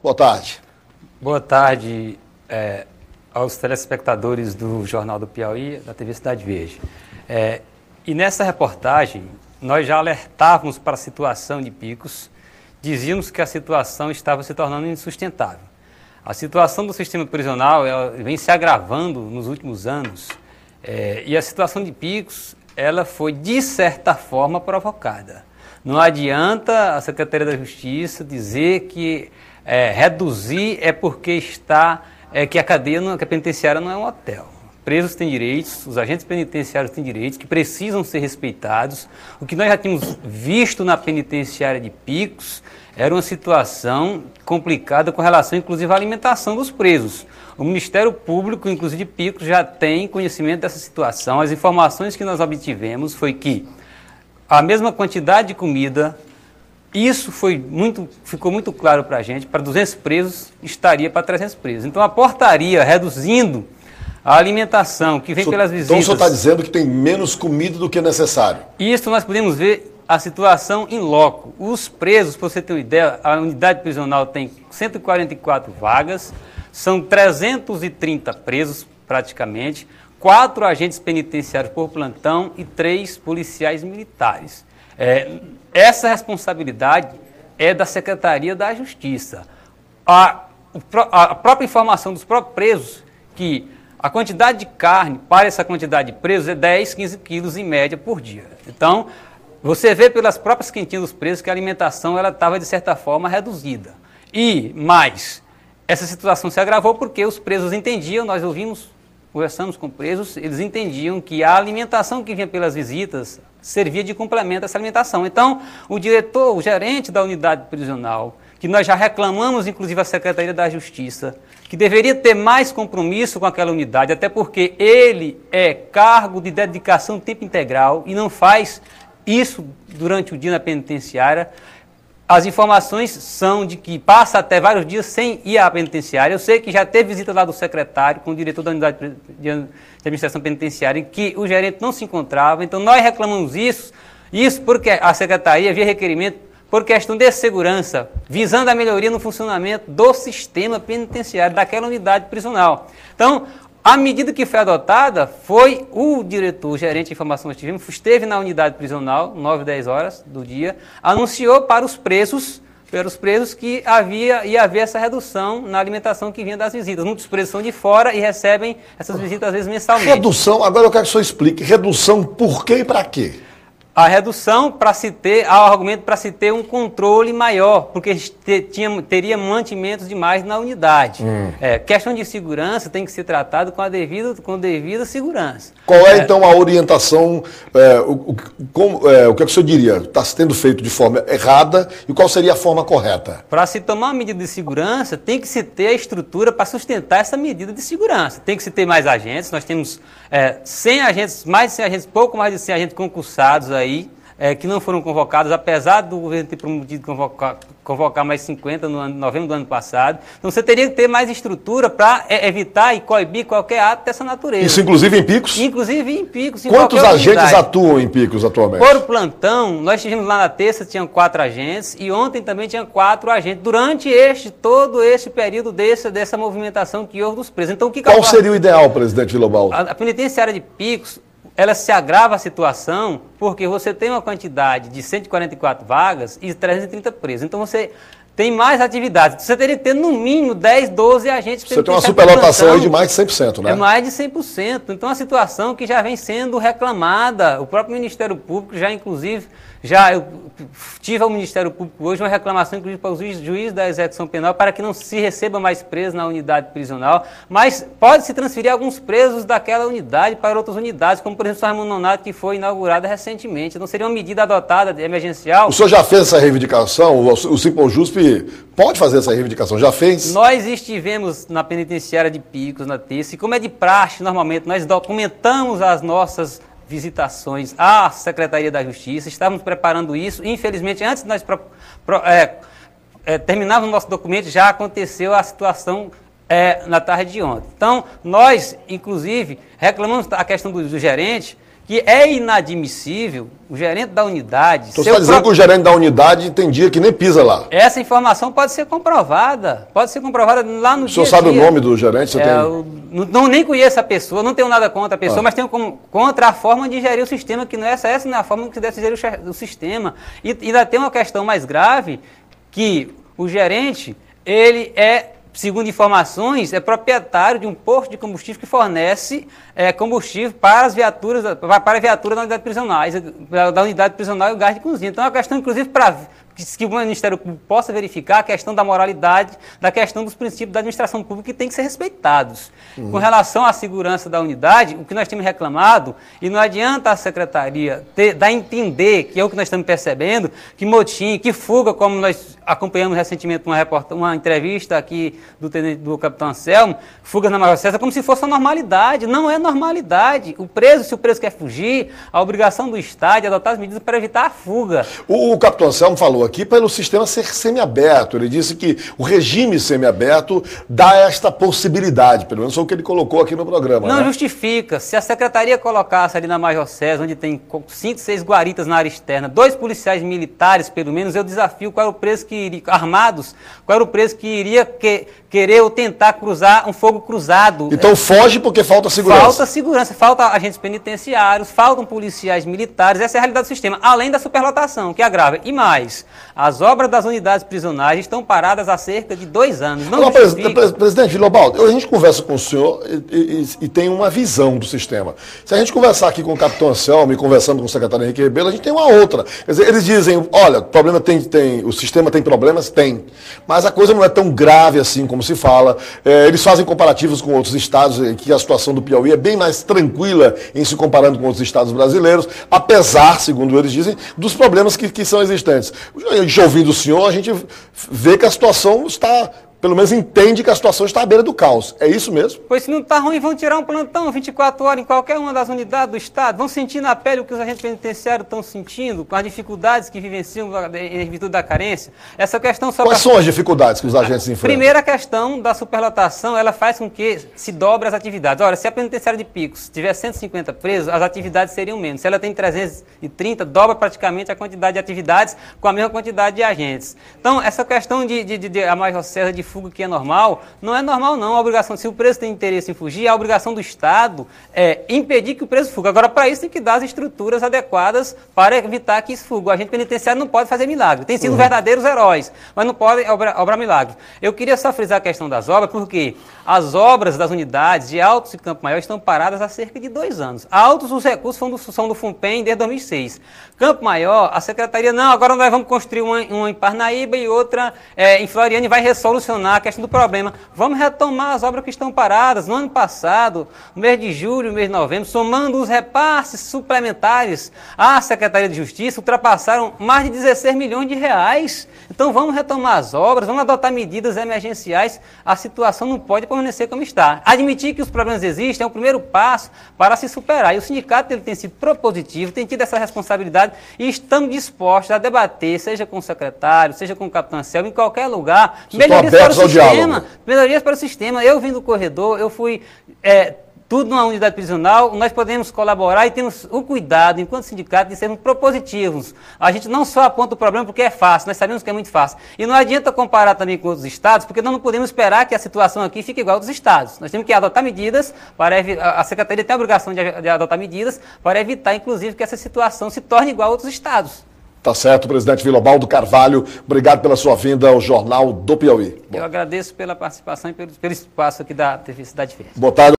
Boa tarde. Boa tarde aos telespectadores do Jornal do Piauí, da TV Cidade Verde. E nessa reportagem, nós já alertávamos para a situação de Picos, dizíamos que a situação estava se tornando insustentável. A situação do sistema prisional vem se agravando nos últimos anos, e a situação de Picos ela foi, de certa forma, provocada. Não adianta a Secretaria da Justiça dizer que reduzir é porque que a cadeia, que a penitenciária não é um hotel. Presos têm direitos, os agentes penitenciários têm direitos que precisam ser respeitados. O que nós já tínhamos visto na penitenciária de Picos era uma situação complicada com relação, inclusive, à alimentação dos presos. O Ministério Público, inclusive de Picos, já tem conhecimento dessa situação. As informações que nós obtivemos foi que a mesma quantidade de comida, isso ficou muito claro para a gente, para 200 presos estaria para 300 presos. Então a portaria reduzindo a alimentação que vem pelas visitas... Então o senhor está dizendo que tem menos comida do que necessário? Isso nós podemos ver a situação em loco. Os presos, para você ter uma ideia, a unidade prisional tem 144 vagas, são 330 presos praticamente, 4 agentes penitenciários por plantão e 3 policiais militares. Essa responsabilidade é da Secretaria da Justiça. A própria informação dos próprios presos, que a quantidade de carne para essa quantidade de presos é 10, 15 quilos em média por dia. Então, você vê pelas próprias quentinhas dos presos que a alimentação estava, de certa forma, reduzida. E mais, essa situação se agravou porque os presos entendiam, nós conversamos com presos, eles entendiam que a alimentação que vinha pelas visitas servia de complemento a essa alimentação. Então, o gerente da unidade prisional, que nós já reclamamos, inclusive, a Secretaria da Justiça, que deveria ter mais compromisso com aquela unidade, até porque ele é cargo de dedicação tempo integral e não faz isso durante o dia na penitenciária. As informações são de que passa até vários dias sem ir à penitenciária. Eu sei que já teve visita lá do secretário com o diretor da unidade de administração penitenciária, em que o gerente não se encontrava. Então nós reclamamos isso porque a secretaria havia requerimento por questão de segurança, visando a melhoria no funcionamento do sistema penitenciário, daquela unidade prisional. Então, a medida que foi adotada foi o diretor, o gerente de informação que tivemos, esteve na unidade prisional, 9, 10 horas do dia, anunciou para os presos que ia haver essa redução na alimentação que vinha das visitas. Muitos presos são de fora e recebem essas visitas às vezes mensalmente. Redução, agora eu quero que o senhor explique, redução por quê e para quê? A redução há argumento para se ter um controle maior, porque teria mantimentos demais na unidade. Questão de segurança tem que ser tratado com devida segurança. Qual é então a orientação, o que o senhor diria? Está sendo feito de forma errada e qual seria a forma correta? Para se tomar uma medida de segurança, tem que se ter a estrutura para sustentar essa medida de segurança. Tem que se ter mais agentes, nós temos 100 agentes, mais de 100 agentes, pouco mais de 100 agentes concursados aí, que não foram convocados, apesar do governo ter prometido convocar mais 50 em novembro do ano passado. Então você teria que ter mais estrutura para evitar e coibir qualquer ato dessa natureza. Isso inclusive em Picos? Inclusive em Picos. Quantos agentes atuam em Picos atualmente? Por plantão, nós tivemos lá na terça, tinham 4 agentes, e ontem também tinha 4 agentes, durante todo esse período dessa movimentação que houve dos presos. Então, Qual seria o ideal, presidente Vilobaldo? A penitenciária de Picos, ela se agrava a situação porque você tem uma quantidade de 144 vagas e 330 presos. Então você tem mais atividades. Você teria que ter no mínimo 10, 12 agentes. Você tem uma superlotação aí de mais de 100%, né? É mais de 100%. Então a situação que já vem sendo reclamada, o próprio Ministério Público já inclusive, eu tive ao Ministério Público hoje uma reclamação, inclusive, para o juiz da execução penal, para que não se receba mais presos na unidade prisional, mas pode-se transferir alguns presos daquela unidade para outras unidades, como, por exemplo, o Raimundo Nonato, que foi inaugurada recentemente. Não seria uma medida adotada emergencial? O senhor já fez essa reivindicação? O Simpojusp pode fazer essa reivindicação? Já fez? Nós estivemos na penitenciária de Picos, na terça, e como é de praxe, normalmente, nós documentamos as nossas visitações à Secretaria da Justiça, estávamos preparando isso, infelizmente, antes de nós terminarmos o nosso documento, já aconteceu a situação na tarde de ontem. Então, nós, inclusive, reclamamos a questão do gerente, que é inadmissível o gerente da unidade... Então você está dizendo que o gerente da unidade tem dia que nem pisa lá. Essa informação pode ser comprovada lá no dia a dia. O senhor sabe o nome do gerente? Você Nem conheço a pessoa, não tenho nada contra a pessoa, mas tenho contra a forma de gerir o sistema, que essa não é a forma que se deve gerir o sistema. E ainda tem uma questão mais grave, que o gerente, ele é, segundo informações, é proprietário de um posto de combustível que fornece combustível para as viaturas, para a viatura da unidade prisional e o gás de cozinha. Então é uma questão, inclusive, que o Ministério Público possa verificar a questão da moralidade, da questão dos princípios da administração pública que tem que ser respeitados. Com relação à segurança da unidade, o que nós temos reclamado, e não adianta a Secretaria dar a entender, que é o que nós estamos percebendo, que motim, que fuga, como nós acompanhamos recentemente uma entrevista aqui do capitão Anselmo, fuga na Major César, como se fosse uma normalidade. Não é normalidade. Se o preso quer fugir, a obrigação do Estado é adotar as medidas para evitar a fuga. O capitão Anselmo falou aqui pelo sistema ser semiaberto. Ele disse que o regime semiaberto dá esta possibilidade, pelo menos foi o que ele colocou aqui no programa. Não justifica. Se a Secretaria colocasse ali na Major César, onde tem 5, 6 guaritas na área externa, 2 policiais militares, pelo menos, eu desafio qual era o preso que iria, armados, qual era o preso que iria querer ou tentar cruzar um fogo cruzado. Então foge porque falta segurança. Falta segurança, falta agentes penitenciários, faltam policiais militares, essa é a realidade do sistema, além da superlotação, que agrava. E mais, as obras das unidades prisionais estão paradas há cerca de 2 anos. Presidente Vilobaldo, a gente conversa com o senhor e tem uma visão do sistema. Se a gente conversar aqui com o capitão Anselmo e conversando com o secretário Henrique Rebelo, a gente tem uma outra. Quer dizer, eles dizem, olha, o problema o sistema tem problemas? Tem. Mas a coisa não é tão grave assim como se fala. Eles fazem comparativos com outros estados, em que a situação do Piauí é bem mais tranquila em se comparando com outros estados brasileiros, apesar, segundo eles dizem, dos problemas que são existentes. Ouvindo o senhor, a gente vê que a situação está... Pelo menos entende que a situação está à beira do caos. É isso mesmo? Pois se não está ruim, vão tirar um plantão 24 horas em qualquer uma das unidades do Estado. Vão sentir na pele o que os agentes penitenciários estão sentindo, com as dificuldades que vivenciam em virtude da carência. Essa questão só... Quais são as dificuldades que os agentes enfrentam? Primeira questão da superlotação, ela faz com que se dobre as atividades. Olha, se a penitenciária de Picos tiver 150 presos, as atividades seriam menos. Se ela tem 330, dobra praticamente a quantidade de atividades com a mesma quantidade de agentes. Então, essa questão de a Major César de fuga que é normal, não é normal não. A obrigação, se o preso tem interesse em fugir, a obrigação do Estado é impedir que o preso fuga. Agora, para isso tem que dar as estruturas adequadas para evitar que isso fuga. O agente penitenciário não pode fazer milagre. Tem sido verdadeiros heróis, mas não pode obrar milagre. Eu queria só frisar a questão das obras, porque as obras das unidades de Altos e Campo Maior estão paradas há cerca de 2 anos. Altos, os recursos são do FUNPEM desde 2006. Campo Maior, a Secretaria, não, agora nós vamos construir uma em Parnaíba e outra em Floriane e vai resolucionar a questão do problema. Vamos retomar as obras que estão paradas. No ano passado, no mês de julho, mês de novembro, somando os repasses suplementares à Secretaria de Justiça, ultrapassaram mais de 16 milhões de reais. Então vamos retomar as obras, vamos adotar medidas emergenciais. A situação não pode permanecer como está. Admitir que os problemas existem é o primeiro passo para se superar. E o sindicato ele tem sido propositivo, tem tido essa responsabilidade e estamos dispostos a debater, seja com o secretário, seja com o capitão Anselmo, em qualquer lugar, melhorias para o sistema. Melhorias para o sistema. Eu vim do corredor, eu fui tudo numa unidade prisional, nós podemos colaborar e temos o cuidado, enquanto sindicato, de sermos propositivos. A gente não só aponta o problema porque é fácil, nós sabemos que é muito fácil. E não adianta comparar também com outros estados, porque nós não podemos esperar que a situação aqui fique igual aos estados. Nós temos que adotar medidas, a Secretaria tem a obrigação de adotar medidas para evitar, inclusive, que essa situação se torne igual a outros estados. Tá certo, presidente Vilobaldo Carvalho, obrigado pela sua vinda ao Jornal do Piauí. Eu agradeço pela participação e pelo espaço aqui da TV Cidade Verde. Boa tarde.